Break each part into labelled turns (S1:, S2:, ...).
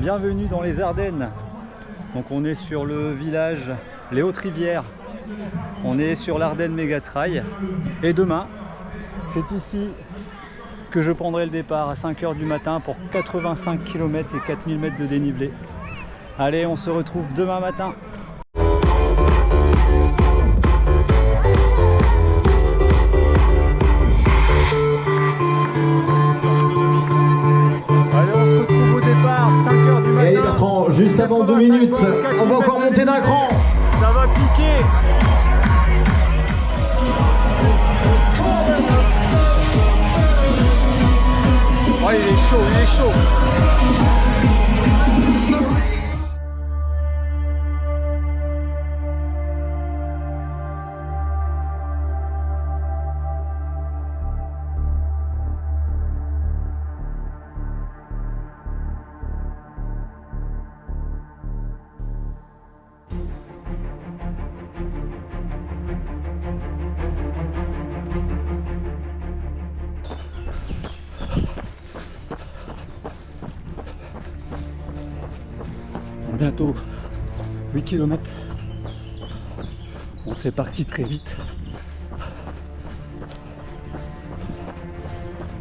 S1: Bienvenue dans les Ardennes. Donc on est sur le village Les Hautes-Rivières. On est sur l'Ardenne Mégatrail. Et demain, c'est ici que je prendrai le départ à 5 h du matin pour 85 km et 4000 mètres de dénivelé. Allez, on se retrouve demain matin.
S2: Et Bertrand, juste avant 2 minutes, on va encore monter d'un cran.
S1: Ça va piquer. Oh, il est chaud, il est chaud. Bientôt 8 km. Bon, c'est parti très vite.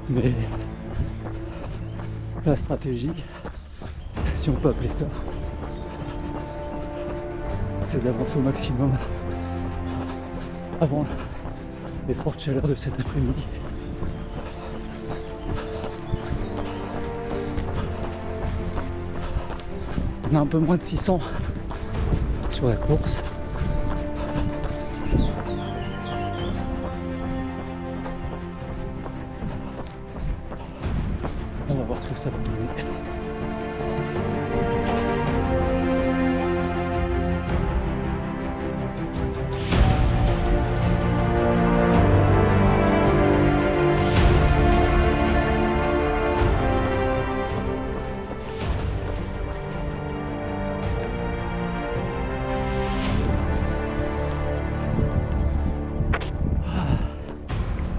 S1: Mais la stratégie, si on peut appeler ça, c'est d'avancer au maximum avant les fortes chaleurs de cet après-midi. On a un peu moins de 600 sur la course. On va voir ce que ça va donner.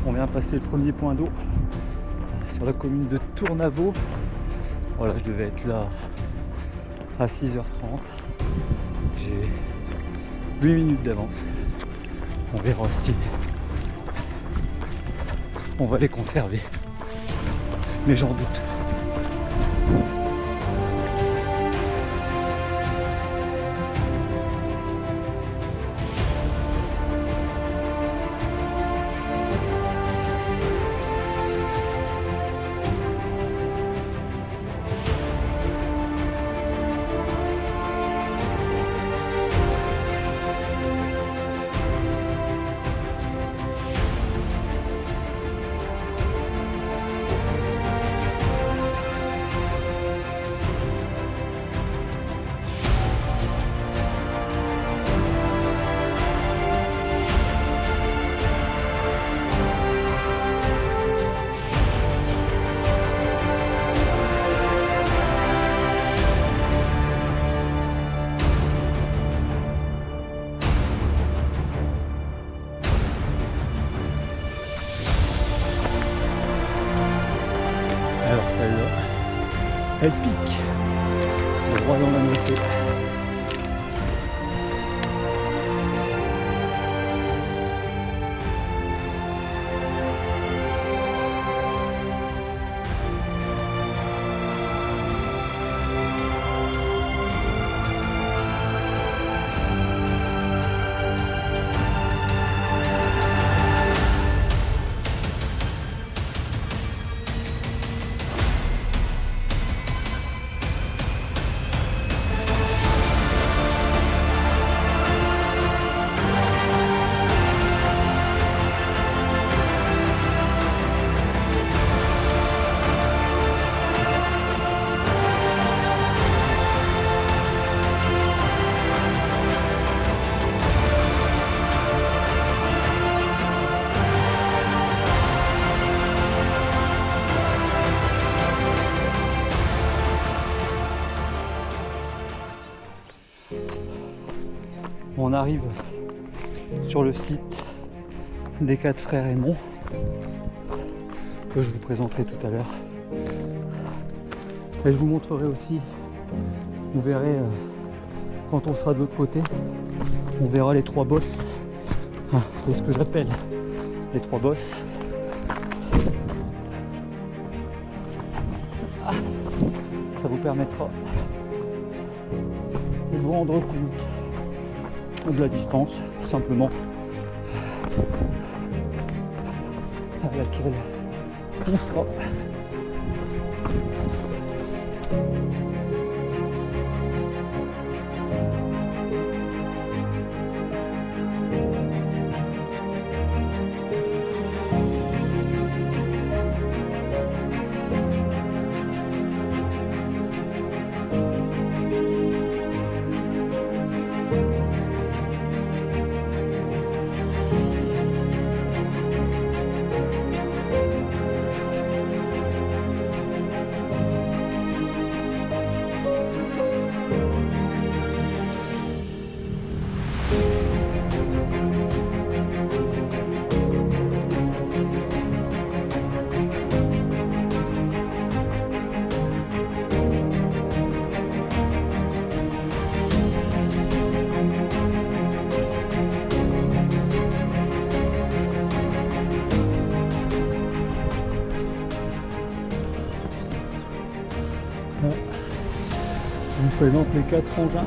S1: On vient passer le premier point d'eau sur la commune de Tournavaux. Voilà, je devais être là à 6 h 30. J'ai 8 minutes d'avance. On verra si on va les conserver. Mais j'en doute. Alors celle-là, elle pique, droit dans la montée. On arrive sur le site des 4 frères Aymon que je vous présenterai tout à l'heure. Et je vous montrerai aussi Vous verrez quand on sera de l'autre côté, on verra les 3 bosses. Ah, c'est ce que j'appelle les 3 bosses. Ah, ça vous permettra de vous rendre compte de la distance, tout simplement, à laquelle on sera. Je vous présente les 4 frangins.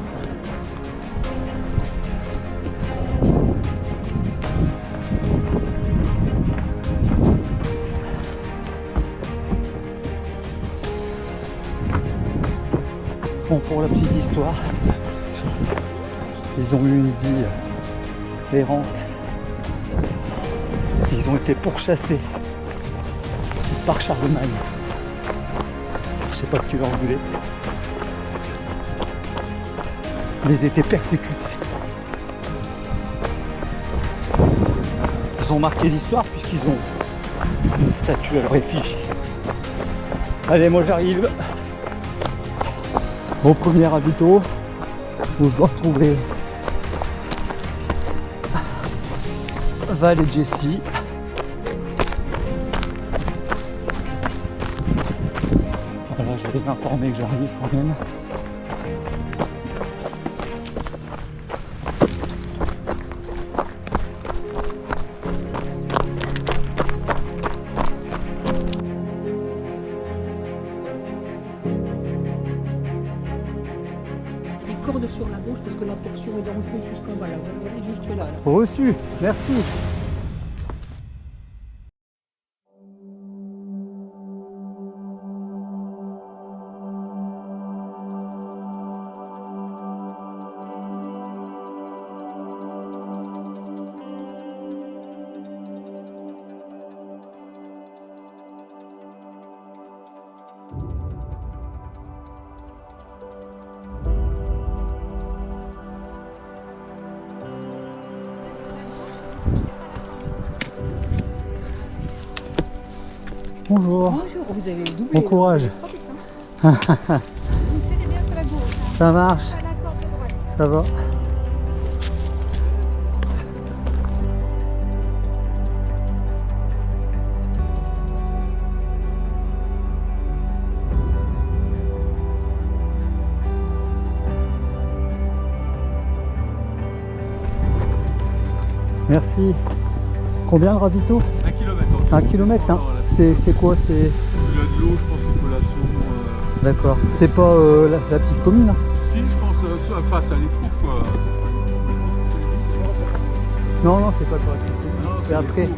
S1: Bon, pour la petite histoire, ils ont eu une vie errante. Ils ont été pourchassés par Charlemagne. Je sais pas ce qu'il leur voulait. Ils étaient persécutés. Ils ont marqué l'histoire puisqu'ils ont une statue à leur effigie. Allez, moi j'arrive au premier ravito où je dois retrouver Val et Jessie. Voilà, je vais les informer que j'arrive quand même.
S3: Corde sur la gauche parce que la portion est dangereuse jusqu'en bas là. Vous voyez juste là.
S1: Reçu, merci. Bonjour.
S3: Bonjour, vous avez doublé.
S1: Bon courage.
S3: Vous serrez bien sur la gauche.
S1: Ça marche.
S3: Pas la corde de droite.
S1: Ça va. Merci. Combien le ravito?
S4: 1 km.
S1: 1 kilomètre, hein. C'est quoi? C'est...
S4: Il y a de l'eau, je pense, c'est collation.
S1: D'accord. C'est pas la petite commune, hein?
S4: Si, je pense, face à l'Effroux, quoi.
S1: Non, non, c'est pas correct.
S4: Non,
S1: Et après.
S4: l'Effroux.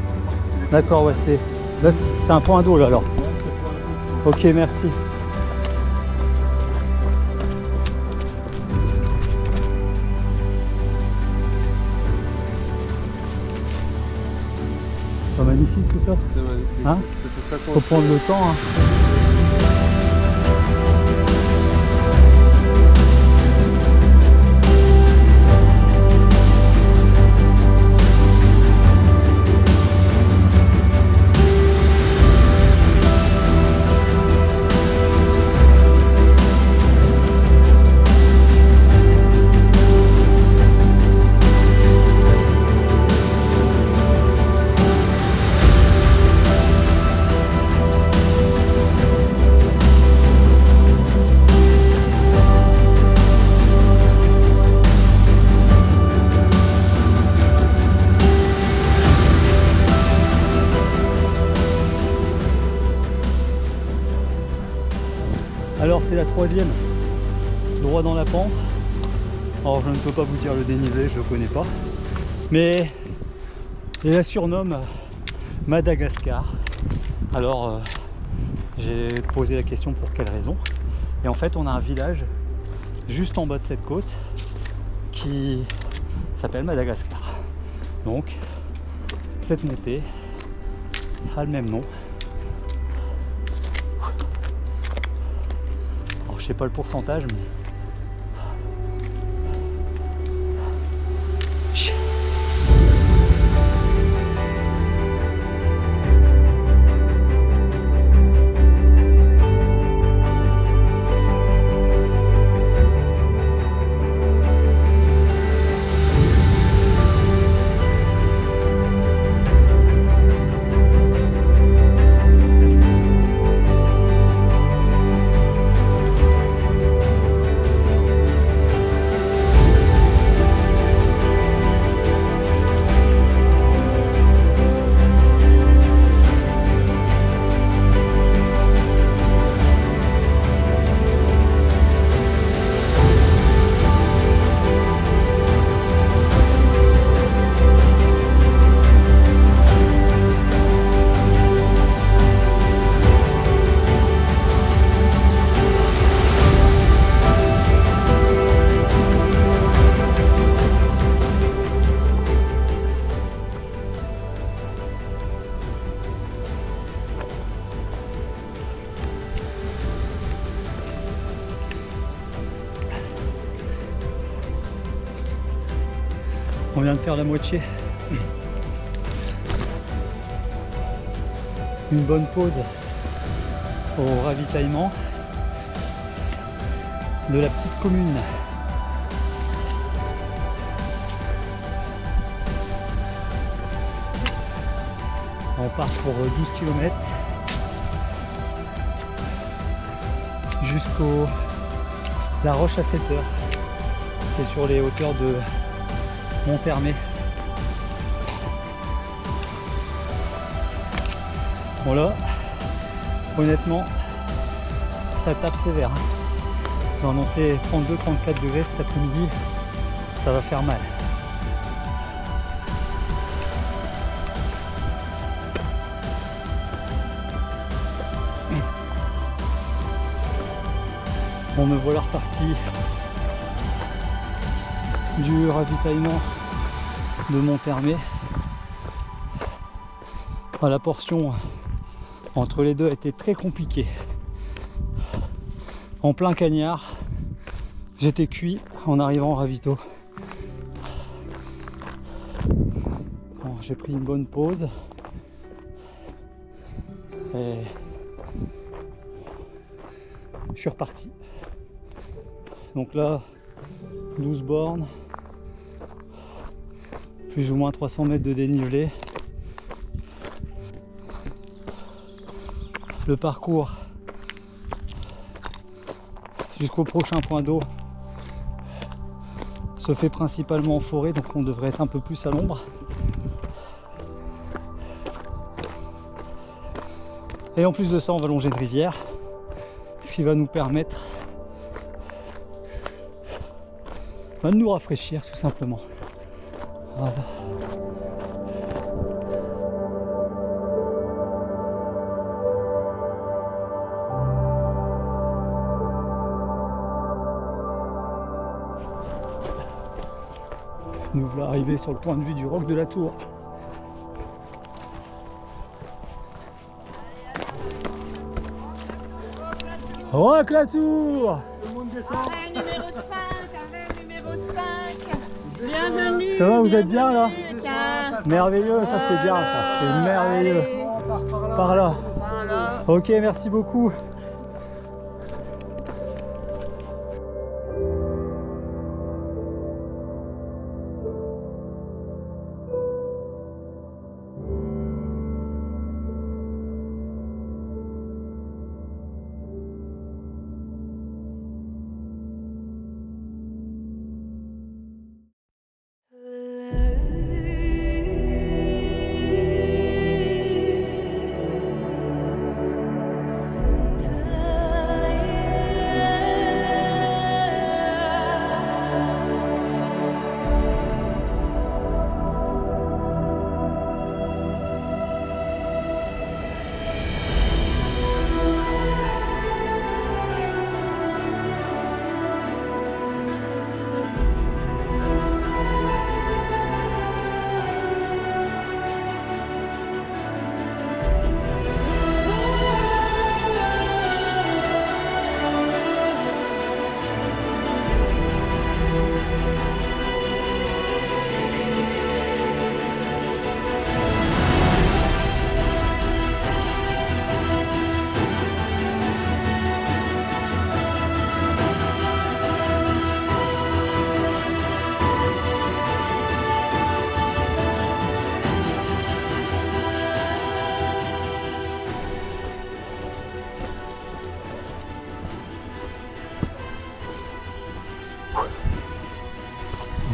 S1: D'accord, ouais, c'est. Là, c'est un point d'eau là alors. Ok, merci. C'est magnifique tout ça.
S4: C'est magnifique.
S1: Hein?
S4: C'est pour ça qu'on
S1: Faut prendre le temps. Hein. Alors c'est la 3e, droit dans la pente. Alors je ne peux pas vous dire le dénivelé, je ne connais pas. Mais il la surnomme Madagascar. Alors j'ai posé la question pour quelle raison. Et en fait on a un village juste en bas de cette côte qui s'appelle Madagascar. Donc cette montée a le même nom. Alors je sais pas le pourcentage mais on vient de faire la moitié. Une bonne pause au ravitaillement de la petite commune. On part pour 12 km jusqu'au La Roche à 7 heures. C'est sur les hauteurs de Monthermé. Bon là, honnêtement, ça tape sévère. Ils ont annoncé 32-34 degrés cet après-midi, ça va faire mal. Bon, me voilà reparti du ravitaillement de Monthermé. La portion entre les deux a été très compliquée. En plein cagnard, j'étais cuit en arrivant au ravito. Bon, j'ai pris une bonne pause et je suis reparti. Donc là, 12 bornes, plus ou moins 300 mètres de dénivelé. Le parcours jusqu'au prochain point d'eau se fait principalement en forêt, donc on devrait être un peu plus à l'ombre. Et en plus de ça, on va longer une rivière, ce qui va nous permettre de nous rafraîchir tout simplement. Voilà. Nous voilà arrivés sur le point de vue du roc de la Tour. Roc la Tour!
S5: Arrêt numéro 5, arrêt numéro 5. Bienvenue.
S1: Ça va, vous êtes bien là?
S5: Tiens.
S1: Merveilleux, ça c'est bien ça, c'est merveilleux. Par là.
S5: Voilà.
S1: Ok, merci beaucoup.
S6: Sometimes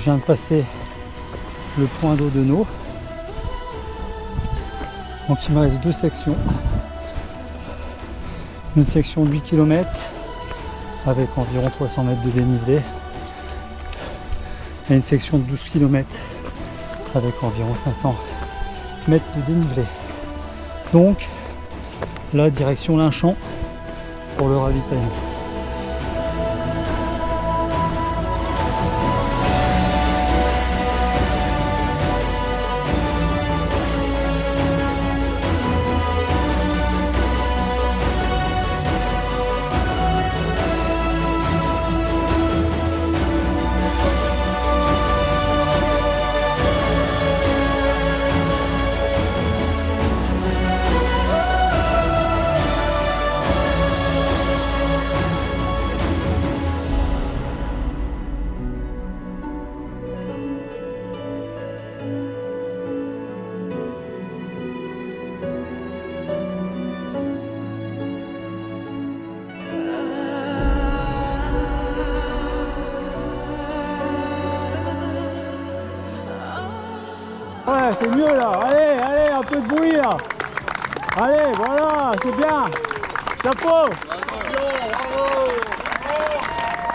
S1: je viens de passer le point d'eau de Nau. Donc il me reste 2 sections. Une section de 8 km avec environ 300 mètres de dénivelé et une section de 12 km avec environ 500 mètres de dénivelé. Donc là, direction Linchamp pour le ravitaillement. Ouais, c'est mieux là. Allez, allez, un peu de bruit là. Allez, voilà, c'est bien. Chapeau.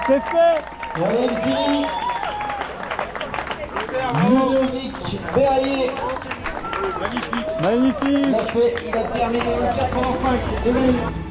S1: C'est fait.
S2: Allez, fini. Ludovic Berrier.
S1: Magnifique.
S2: Il a terminé le 85 de